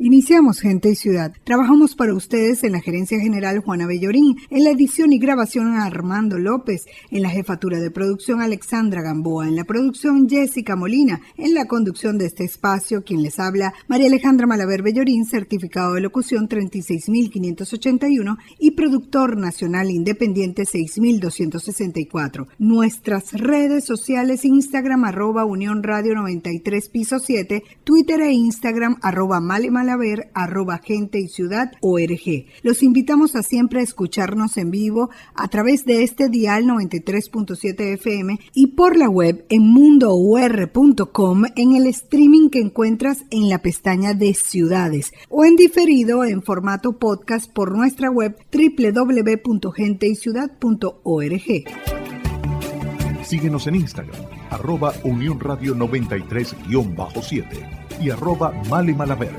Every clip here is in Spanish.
Iniciamos Gente y Ciudad. Trabajamos para ustedes en la Gerencia General Juana Bellorín, en la edición y grabación Armando López, en la jefatura de producción Alexandra Gamboa, en la producción Jessica Molina, en la conducción de este espacio, quien les habla, María Alejandra Malaver Bellorín, certificado de locución 36581 y productor nacional independiente 6264. Nuestras redes sociales: Instagram @Unión Radio 93 piso 7, Twitter e Instagram @Malaver, @Gente y Ciudad ORG. Los invitamos a siempre escucharnos en vivo a través de este dial 93.7 FM y por la web en mundour.com, en el streaming que encuentras en la pestaña de Ciudades o en diferido en formato podcast por nuestra web www.genteyciudad.org. Síguenos en Instagram, @Unión Radio 93-7 y @Male Malaver.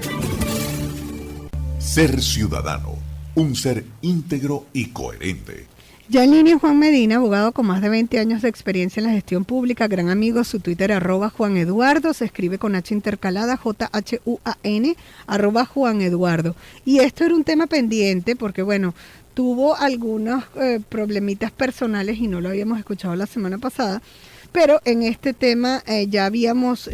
Ser ciudadano, un ser íntegro y coherente. Ya en línea Juan Medina, abogado con más de 20 años de experiencia en la gestión pública, gran amigo, su Twitter @Juan Eduardo, se escribe con H intercalada, JHUAN, @Juan Eduardo. Y esto era un tema pendiente porque, bueno, tuvo algunos problemitas personales y no lo habíamos escuchado la semana pasada, pero en este tema ya habíamos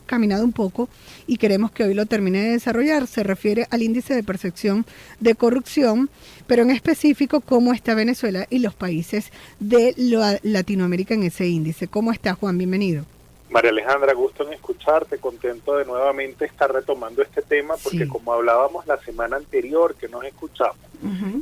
caminado un poco y queremos que hoy lo termine de desarrollar. Se refiere al índice de percepción de corrupción, pero en específico cómo está Venezuela y los países de Latinoamérica en ese índice. ¿Cómo está, Juan? Bienvenido. María Alejandra, gusto en escucharte, contento de nuevamente estar retomando este tema, porque como hablábamos la semana anterior que nos escuchamos,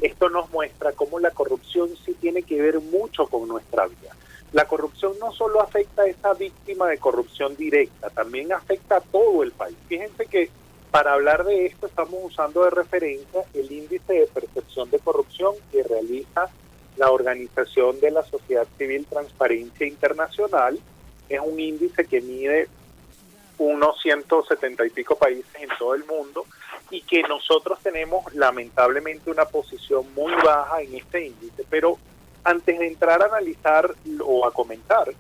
esto nos muestra cómo la corrupción sí tiene que ver mucho con nuestra vida. La corrupción no solo afecta a esa víctima de corrupción directa, también afecta a todo el país. Fíjense que para hablar de esto estamos usando de referencia el índice de percepción de corrupción que realiza la Organización de la Sociedad Civil Transparencia Internacional. Es un índice que mide unos 170 y pico países en todo el mundo y que nosotros tenemos lamentablemente una posición muy baja en este índice, pero antes de entrar a analizar o a comentar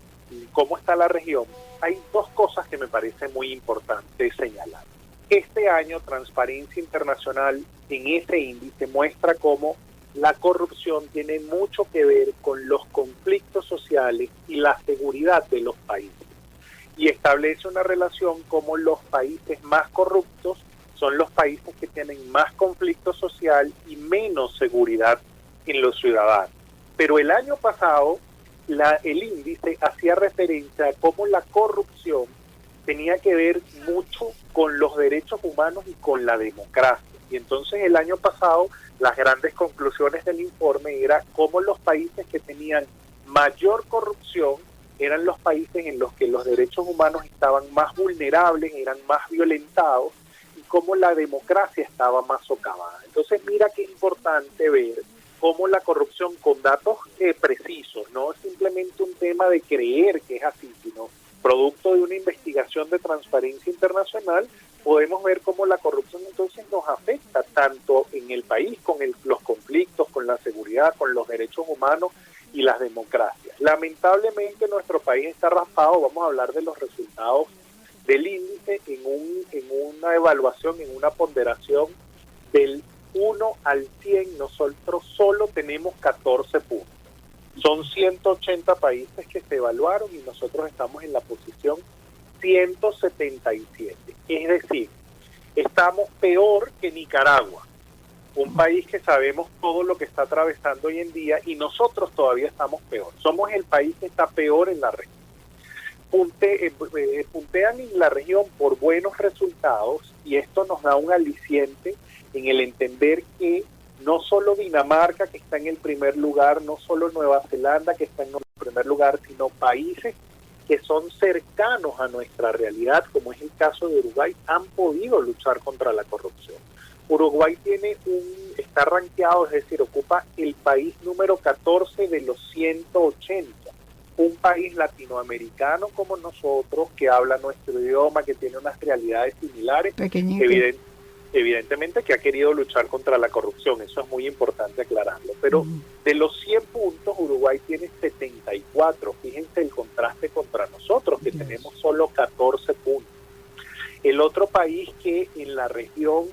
cómo está la región, hay dos cosas que me parece muy importante señalar. Este año Transparencia Internacional en ese índice muestra cómo la corrupción tiene mucho que ver con los conflictos sociales y la seguridad de los países. Y establece una relación como los países más corruptos son los países que tienen más conflicto social y menos seguridad en los ciudadanos. Pero el año pasado el índice hacía referencia a cómo la corrupción tenía que ver mucho con los derechos humanos y con la democracia. Y entonces el año pasado las grandes conclusiones del informe era cómo los países que tenían mayor corrupción eran los países en los que los derechos humanos estaban más vulnerables, eran más violentados y cómo la democracia estaba más socavada. Entonces mira qué importante ver cómo la corrupción con datos precisos, no es simplemente un tema de creer que es así, sino producto de una investigación de Transparencia Internacional, podemos ver cómo la corrupción entonces nos afecta tanto en el país con los conflictos, con la seguridad, con los derechos humanos y las democracias. Lamentablemente nuestro país está raspado. Vamos a hablar de los resultados del índice en una evaluación, en una ponderación del 1 al 100, nosotros solo tenemos 14 puntos. Son 180 países que se evaluaron y nosotros estamos en la posición 177. Es decir, estamos peor que Nicaragua, un país que sabemos todo lo que está atravesando hoy en día, y nosotros todavía estamos peor. Somos el país que está peor en la región. Puntean en la región por buenos resultados y esto nos da un aliciente en el entender que no solo Dinamarca, que está en el primer lugar, no solo Nueva Zelanda, que está en el primer lugar, sino países que son cercanos a nuestra realidad, como es el caso de Uruguay, han podido luchar contra la corrupción. Uruguay está rankeado, es decir, ocupa el país número 14 de los 180. Un país latinoamericano como nosotros, que habla nuestro idioma, que tiene unas realidades similares, evidentemente que ha querido luchar contra la corrupción. Eso es muy importante aclararlo. Pero de los 100 puntos, Uruguay tiene 74. Fíjense el contraste contra nosotros, que tenemos solo 14 puntos. El otro país que en la región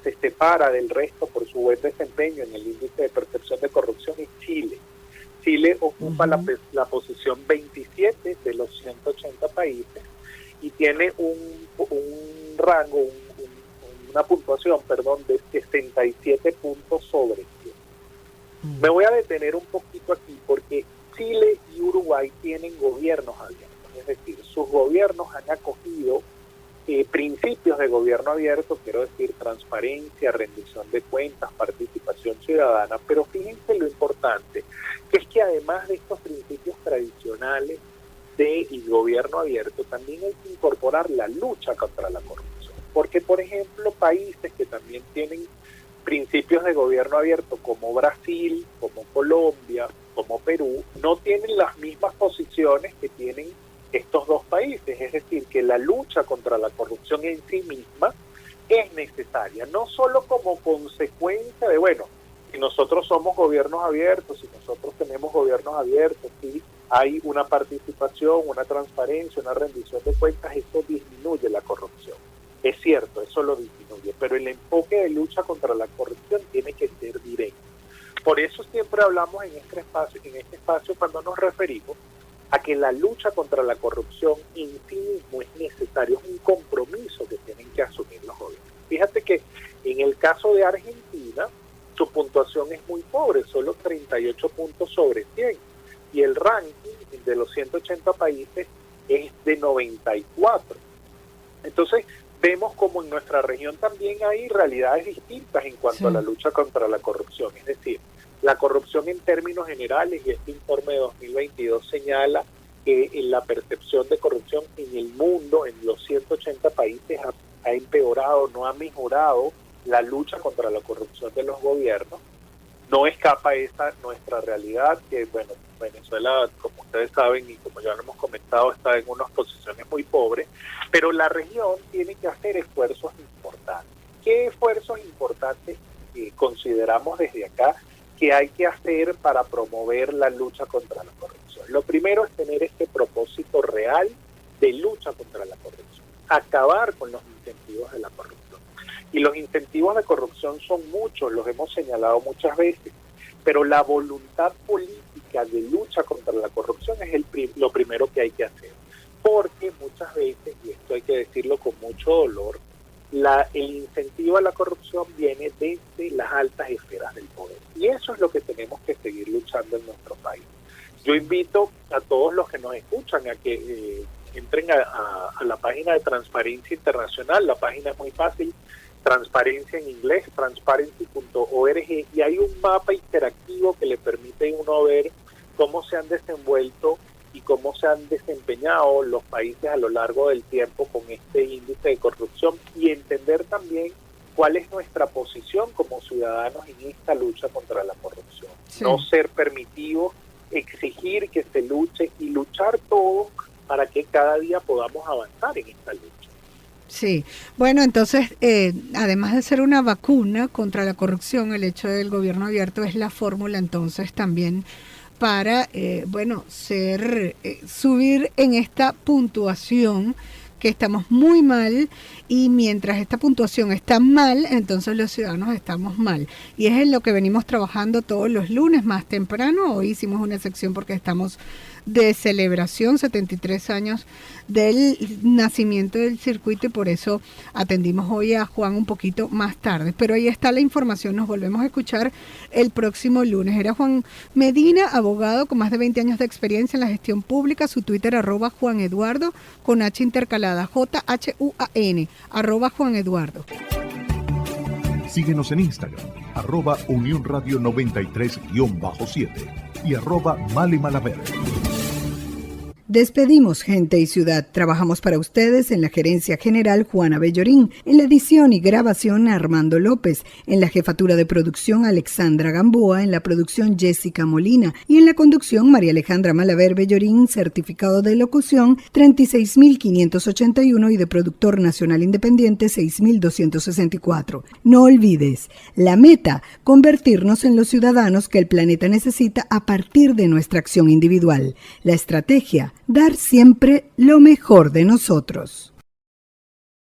se separa del resto por su buen desempeño en el índice de percepción de corrupción es Chile. Chile ocupa la posición 27 de los 180 países y tiene un rango, una puntuación, de 67 puntos sobre 100. Me voy a detener un poquito aquí porque Chile y Uruguay tienen gobiernos abiertos, es decir, sus gobiernos han acogido principios de gobierno abierto, quiero decir transparencia, rendición de cuentas, participación ciudadana, pero fíjense lo importante, que es que además de estos principios tradicionales del gobierno abierto, también hay que incorporar la lucha contra la corrupción, porque por ejemplo países que también tienen principios de gobierno abierto como Brasil, como Colombia, como Perú, no tienen las mismas posiciones que tienen estos dos países, es decir, que la lucha contra la corrupción en sí misma es necesaria, no solo como consecuencia de, si nosotros somos gobiernos abiertos, si nosotros tenemos gobiernos abiertos, si hay una participación, una transparencia, una rendición de cuentas, eso disminuye la corrupción. Es cierto, eso lo disminuye, pero el enfoque de lucha contra la corrupción tiene que ser directo. Por eso siempre hablamos en este espacio cuando nos referimos a que la lucha contra la corrupción en sí mismo es necesario, es un compromiso que tienen que asumir los gobiernos. Fíjate que en el caso de Argentina, su puntuación es muy pobre, solo 38 puntos sobre 100, y el ranking de los 180 países es de 94. Entonces, vemos como en nuestra región también hay realidades distintas en cuanto a la lucha contra la corrupción, es decir, la corrupción en términos generales, y este informe de 2022 señala que en la percepción de corrupción en el mundo, en los 180 países, ha empeorado, no ha mejorado la lucha contra la corrupción de los gobiernos. No escapa esa nuestra realidad, que Venezuela, como ustedes saben y como ya lo hemos comentado, está en unas posiciones muy pobres, pero la región tiene que hacer esfuerzos importantes. ¿Qué esfuerzos importantes consideramos desde acá que hay que hacer para promover la lucha contra la corrupción? Lo primero es tener este propósito real de lucha contra la corrupción, acabar con los incentivos de la corrupción. Y los incentivos de corrupción son muchos, los hemos señalado muchas veces, pero la voluntad política de lucha contra la corrupción es lo primero que hay que hacer, porque muchas veces, y esto hay que decirlo con mucho dolor, el incentivo a la corrupción viene desde las altas esferas del poder. Y eso es lo que tenemos que seguir luchando en nuestro país. Yo invito a todos los que nos escuchan a que entren a la página de Transparencia Internacional. La página es muy fácil, transparencia en inglés, transparency.org, y hay un mapa interactivo que le permite a uno ver cómo se han desenvuelto y cómo se han desempeñado los países a lo largo del tiempo con este índice de corrupción, y entender también cuál es nuestra posición como ciudadanos en esta lucha contra la corrupción. Sí. No ser permitivo, exigir que se luche y luchar todos para que cada día podamos avanzar en esta lucha. Sí, bueno, entonces, además de ser una vacuna contra la corrupción, el hecho del gobierno abierto es la fórmula entonces también para, subir en esta puntuación, que estamos muy mal, y mientras esta puntuación está mal, entonces los ciudadanos estamos mal. Y es en lo que venimos trabajando todos los lunes más temprano. Hoy hicimos una sección porque estamos de celebración, 73 años del nacimiento del circuito, y por eso atendimos hoy a Juan un poquito más tarde. Pero ahí está la información, nos volvemos a escuchar el próximo lunes. Era Juan Medina, abogado con más de 20 años de experiencia en la gestión pública. Su Twitter, @JuanEduardo, con H intercalada, JHUAN, @JuanEduardo. Síguenos en Instagram, @Unión Radio 93-7 y @Male Malaver. Despedimos Gente y Ciudad. Trabajamos para ustedes en la gerencia general Juana Bellorín, en la edición y grabación Armando López, en la jefatura de producción Alexandra Gamboa, en la producción Jessica Molina y en la conducción María Alejandra Malaver Bellorín, certificado de locución 36.581 y de productor nacional independiente 6.264. No olvides, la meta, convertirnos en los ciudadanos que el planeta necesita a partir de nuestra acción individual. La estrategia, dar siempre lo mejor de nosotros.